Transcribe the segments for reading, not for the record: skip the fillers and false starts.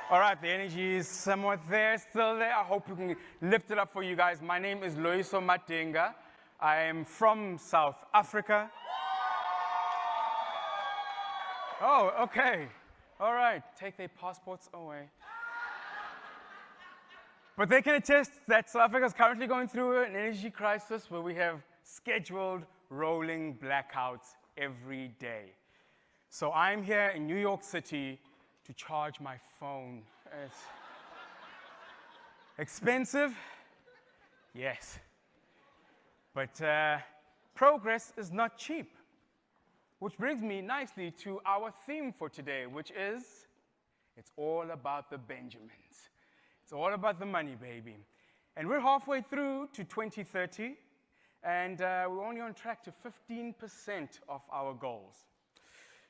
All right, the energy is somewhat there, still there. I hope we can lift it up for you guys. My name is Loyiso Madinga. I am from South Africa. Oh, okay. All right, take their passports away. But they can attest that South Africa is currently going through an energy crisis where we have scheduled rolling blackouts every day. So I'm here in New York City to charge my phone. It's expensive, yes. But progress is not cheap. Which brings me nicely to our theme for today, which is, it's all about the Benjamins. It's all about the money, baby. And we're halfway through to 2030, and we're only on track to 15% of our goals.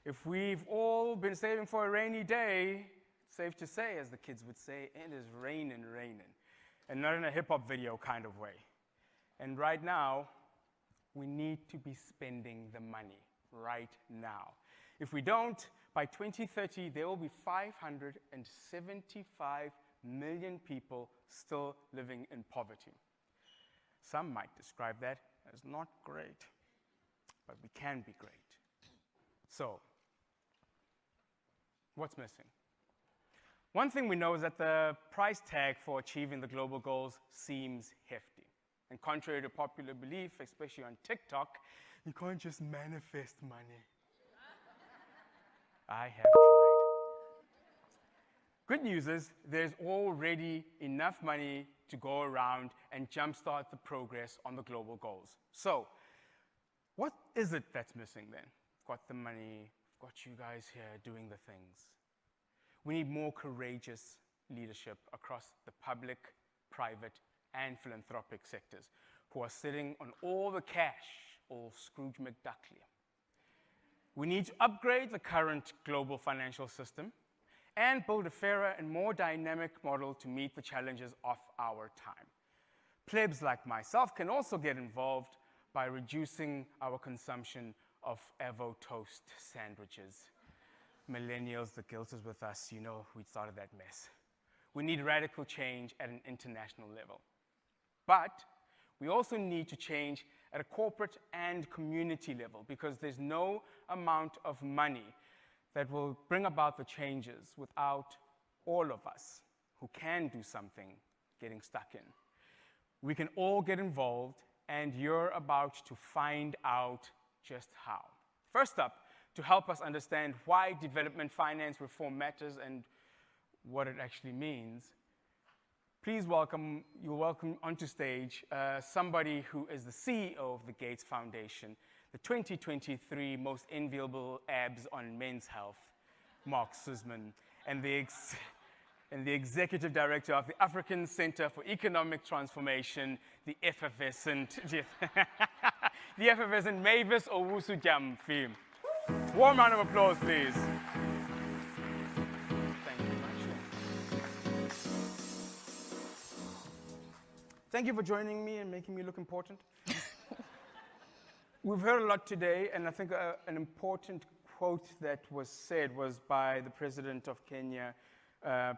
If we've all been saving for a rainy day, it's safe to say, as the kids would say, it is raining, raining. And not in a hip-hop video kind of way. And right now, we need to be spending the money right now. If we don't, by 2030, there will be 575 million people still living in poverty. Some might describe that as not great, but we can be great. So, what's missing? One thing we know is that the price tag for achieving the global goals seems hefty. And contrary to popular belief, especially on TikTok, you can't just manifest money. I have tried. Good news is there's already enough money to go around and jumpstart the progress on the global goals. So, what is it that's missing then? We've got the money, we've got you guys here doing the things. We need more courageous leadership across the public, private, and philanthropic sectors who are sitting on all the cash, all Scrooge McDuckly. We need to upgrade the current global financial system and build a fairer and more dynamic model to meet the challenges of our time. Plebs like myself can also get involved by reducing our consumption of Evo toast sandwiches. Millennials, the guilt is with us. You know, we started that mess. We need radical change at an international level. But we also need to change at a corporate and community level, because there's no amount of money that will bring about the changes without all of us who can do something getting stuck in. We can all get involved, and you're about to find out just how. First up, to help us understand why development finance reform matters and what it actually means, please welcome onto stage somebody who is the CEO of the Gates Foundation, the 2023 most enviable abs on men's health, Mark Suzman, and the Executive Director of the African Center for Economic Transformation, the effervescent Mavis Owusu-Gyamfi. Warm round of applause, please. Thank you for joining me and making me look important. We've heard a lot today, and I think an important quote that was said was by the President of Kenya,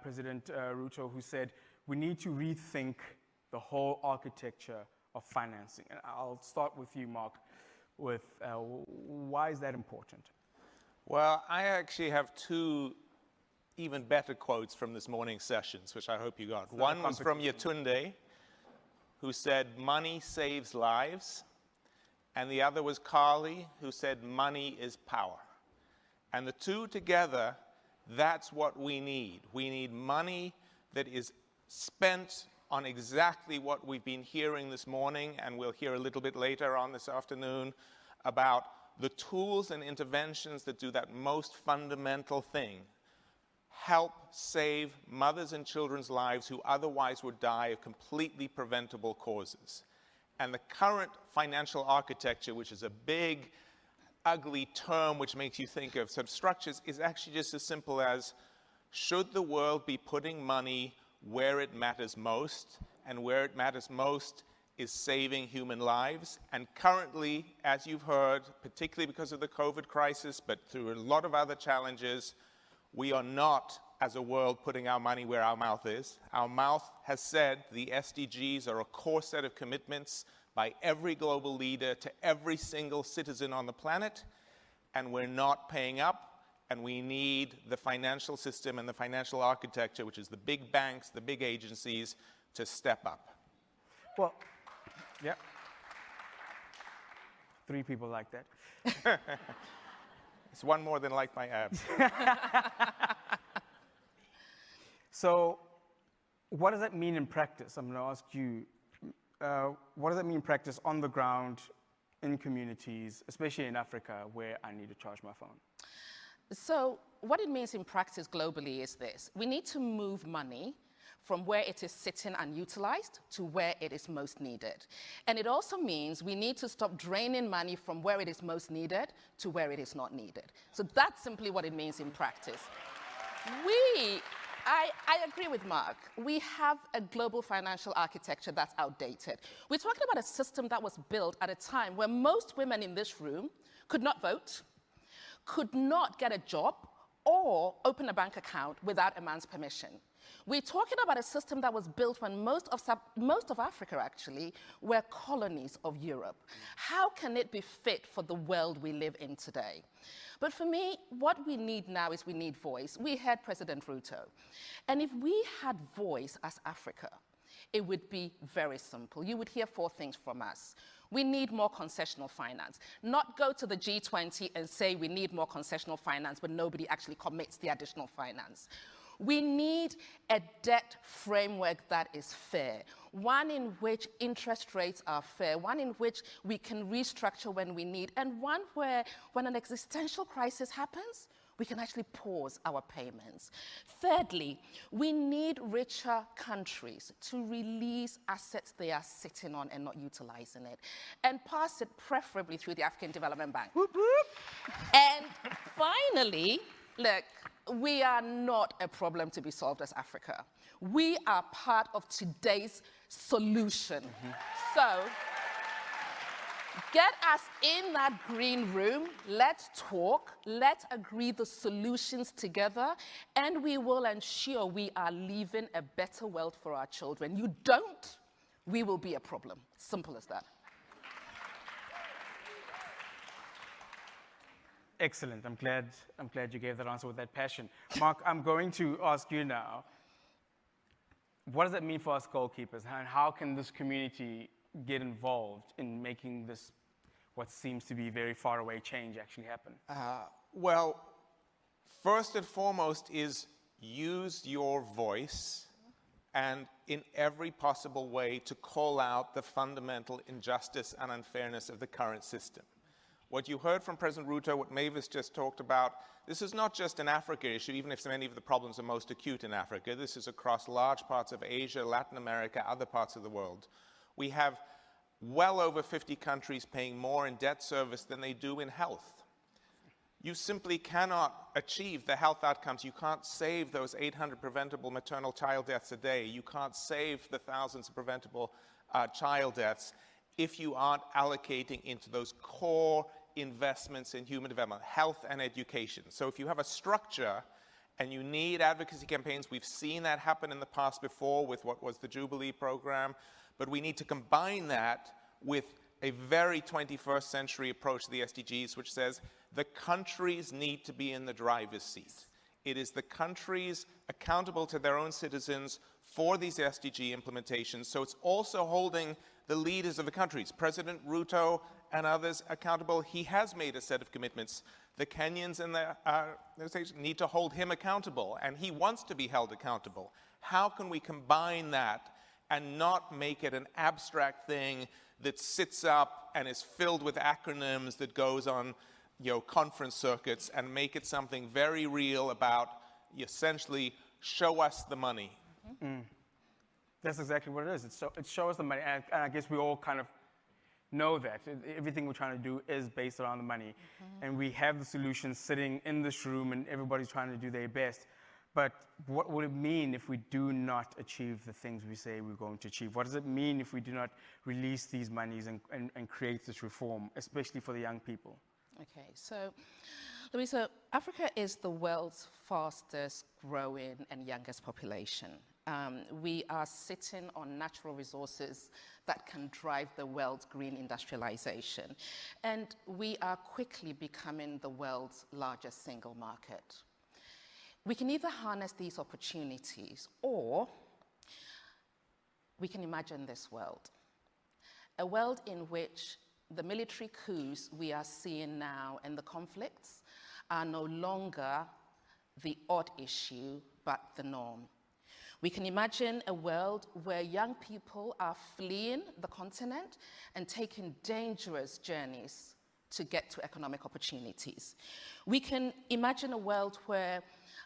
President Ruto, who said, we need to rethink the whole architecture of financing. And I'll start with you, Mark, with why is that important? Well, I actually have two even better quotes from this morning's sessions, which I hope you got. One was from Yetunde, who said, money saves lives. And the other was Carly, who said, money is power. And the two together, that's what we need. We need money that is spent on exactly what we've been hearing this morning, and we'll hear a little bit later on this afternoon, about the tools and interventions that do that most fundamental thing: help save mothers and children's lives who otherwise would die of completely preventable causes. And the current financial architecture, which is a big, ugly term which makes you think of substructures, is actually just as simple as, should the world be putting money where it matters most? And where it matters most is saving human lives. And currently, as you've heard, particularly because of the COVID crisis, but through a lot of other challenges, we are not as a world, putting our money where our mouth is. Our mouth has said the SDGs are a core set of commitments by every global leader to every single citizen on the planet, and we're not paying up, and we need the financial system and the financial architecture, which is the big banks, the big agencies, to step up. Well, yeah. 3 people like that. It's one more than like my abs. So what does that mean in practice? I'm going to ask you, what does that mean in practice on the ground, in communities, especially in Africa, where I need to charge my phone? So what it means in practice globally is this. We need to move money from where it is sitting unutilized to where it is most needed. And it also means we need to stop draining money from where it is most needed to where it is not needed. So that's simply what it means in practice. I agree with Mark. We have a global financial architecture that's outdated. We're talking about a system that was built at a time where most women in this room could not vote, could not get a job, or open a bank account without a man's permission. We're talking about a system that was built when most of Africa, actually, were colonies of Europe. How can it be fit for the world we live in today? But for me, what we need now is we need voice. We heard President Ruto. And if we had voice as Africa, it would be very simple. You would hear 4 things from us. We need more concessional finance. Not go to the G20 and say we need more concessional finance, but nobody actually commits the additional finance. We need a debt framework that is fair, one in which interest rates are fair, one in which we can restructure when we need, and one where, when an existential crisis happens, we can actually pause our payments. Thirdly, we need richer countries to release assets they are sitting on and not utilizing it, and pass it preferably through the African Development Bank. Whoop, whoop. And finally, look, we are not a problem to be solved as Africa. We are part of today's solution. So, get us in that green room, let's talk, let's agree the solutions together, and we will ensure we are leaving a better world for our children. You don't, we will be a problem. Simple as that. Excellent. I'm glad you gave that answer with that passion. Mark, I'm going to ask you now, what does it mean for us goalkeepers, and how can this community get involved in making this, what seems to be very far away change, actually happen? Well, first and foremost is use your voice and in every possible way to call out the fundamental injustice and unfairness of the current system. What you heard from President Ruto, what Mavis just talked about, this is not just an Africa issue, even if many of the problems are most acute in Africa. This is across large parts of Asia, Latin America, other parts of the world. We have well over 50 countries paying more in debt service than they do in health. You simply cannot achieve the health outcomes. You can't save those 800 preventable maternal child deaths a day. You can't save the thousands of preventable child deaths if you aren't allocating into those core investments in human development, health and education. So if you have a structure and you need advocacy campaigns, we've seen that happen in the past before with what was the Jubilee program, but we need to combine that with a very 21st century approach to the SDGs, which says the countries need to be in the driver's seat. It is the countries accountable to their own citizens for these SDG implementations. So it's also holding the leaders of the countries, President Ruto and others, accountable. He has made a set of commitments. The Kenyans and the need to hold him accountable, and he wants to be held accountable. How can we combine that and not make it an abstract thing that sits up and is filled with acronyms that goes on, conference circuits, and make it something very real about, essentially, show us the money. Mm. That's exactly what it is. It shows the money, and I guess we all kind of know that. Everything we're trying to do is based around the money. And we have the solutions sitting in this room, and everybody's trying to do their best. But what would it mean if we do not achieve the things we say we're going to achieve? What does it mean if we do not release these monies and create this reform, especially for the young people? Okay, so Loyiso, Africa is the world's fastest growing and youngest population. We are sitting on natural resources that can drive the world's green industrialization. And we are quickly becoming the world's largest single market. We can either harness these opportunities or we can imagine this world. A world in which the military coups we are seeing now and the conflicts are no longer the odd issue, but the norm. We can imagine a world where young people are fleeing the continent and taking dangerous journeys to get to economic opportunities. We can imagine a world where,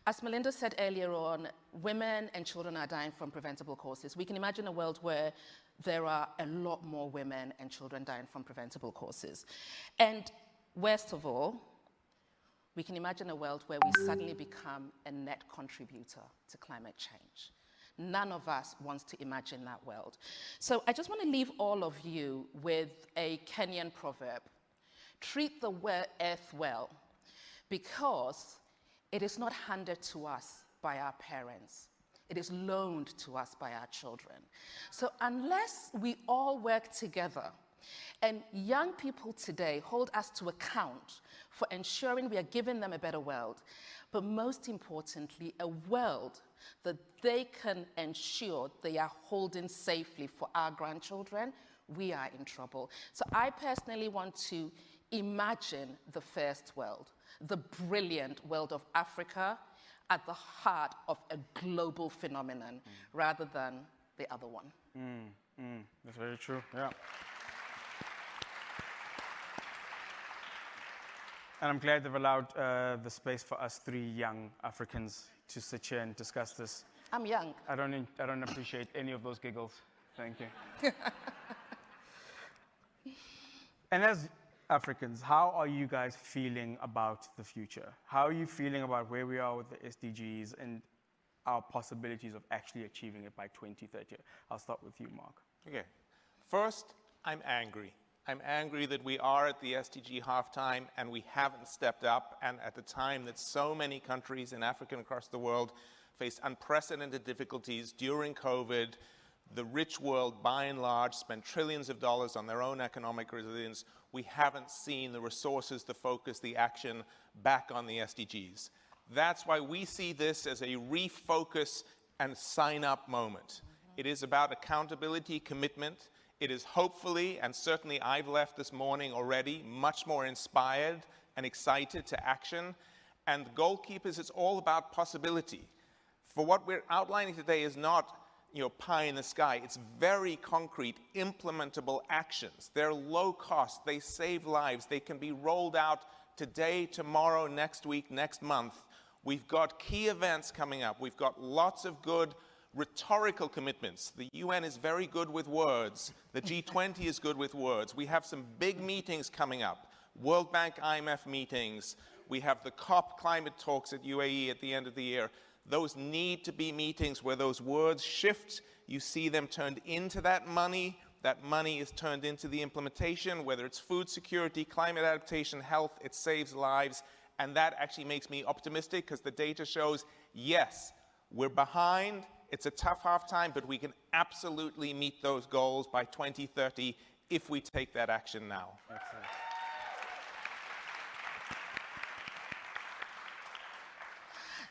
as Melinda said earlier on, women and children are dying from preventable causes. We can imagine a world where there are a lot more women and children dying from preventable causes. And worst of all, we can imagine a world where we suddenly become a net contributor to climate change. None of us wants to imagine that world. So I just want to leave all of you with a Kenyan proverb. Treat the earth well, because it is not handed to us by our parents. It is loaned to us by our children. So unless we all work together, and young people today hold us to account for ensuring we are giving them a better world, but most importantly, a world that they can ensure they are holding safely for our grandchildren, we are in trouble. So I personally want to imagine the first world, the brilliant world of Africa at the heart of a global phenomenon, rather than the other one. That's very true, yeah. And I'm glad they've allowed the space for us three young Africans to sit here and discuss this. I'm young. I don't appreciate any of those giggles. Thank you. And as Africans, how are you guys feeling about the future? How are you feeling about where we are with the SDGs and our possibilities of actually achieving it by 2030? I'll start with you, Mark. Okay. First, I'm angry. I'm angry that we are at the SDG halftime and we haven't stepped up, and at the time that so many countries in Africa and across the world faced unprecedented difficulties during COVID, the rich world, by and large, spent trillions of dollars on their own economic resilience. We haven't seen the resources, the focus, the action back on the SDGs. That's why we see this as a refocus and sign-up moment. It is about accountability, commitment. It is hopefully, and certainly I've left this morning already, much more inspired and excited to action. And Goalkeepers is all about possibility. For what we're outlining today is not pie in the sky. It's very concrete, implementable actions. They're low cost, they save lives, they can be rolled out today, tomorrow, next week, next month. We've got key events coming up. We've got lots of good rhetorical commitments. The UN is very good with words. The G20 is good with words. We have some big meetings coming up. World Bank, IMF meetings. We have the COP climate talks at UAE at the end of the year. Those need to be meetings where those words shift. You see them turned into that money. That money is turned into the implementation, whether it's food security, climate adaptation, health, it saves lives. And that actually makes me optimistic because the data shows, yes, we're behind. It's a tough halftime, but we can absolutely meet those goals by 2030 if we take that action now. Excellent.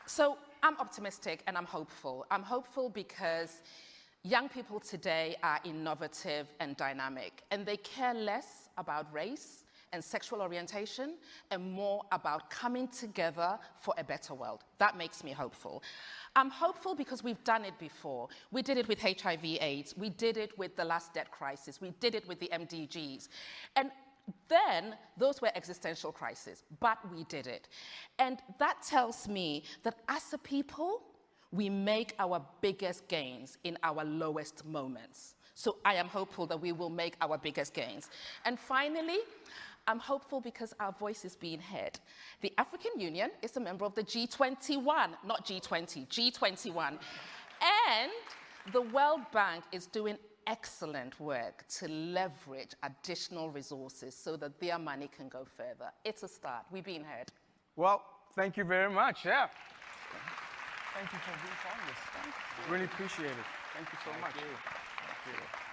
So I'm optimistic and I'm hopeful. I'm hopeful because young people today are innovative and dynamic, and they care less about race and sexual orientation and more about coming together for a better world. That makes me hopeful. I'm hopeful because we've done it before. We did it with HIV/AIDS. We did it with the last debt crisis. We did it with the MDGs. And then those were existential crises, but we did it. And that tells me that as a people, we make our biggest gains in our lowest moments. So I am hopeful that we will make our biggest gains. And finally, I'm hopeful because our voice is being heard. The African Union is a member of the G21, not G20, G21. And the World Bank is doing excellent work to leverage additional resources so that their money can go further. It's a start. We're being heard. Well, thank you very much. Yeah. Thank you for being part of this. Really appreciate it. Thank you so much. Thank you.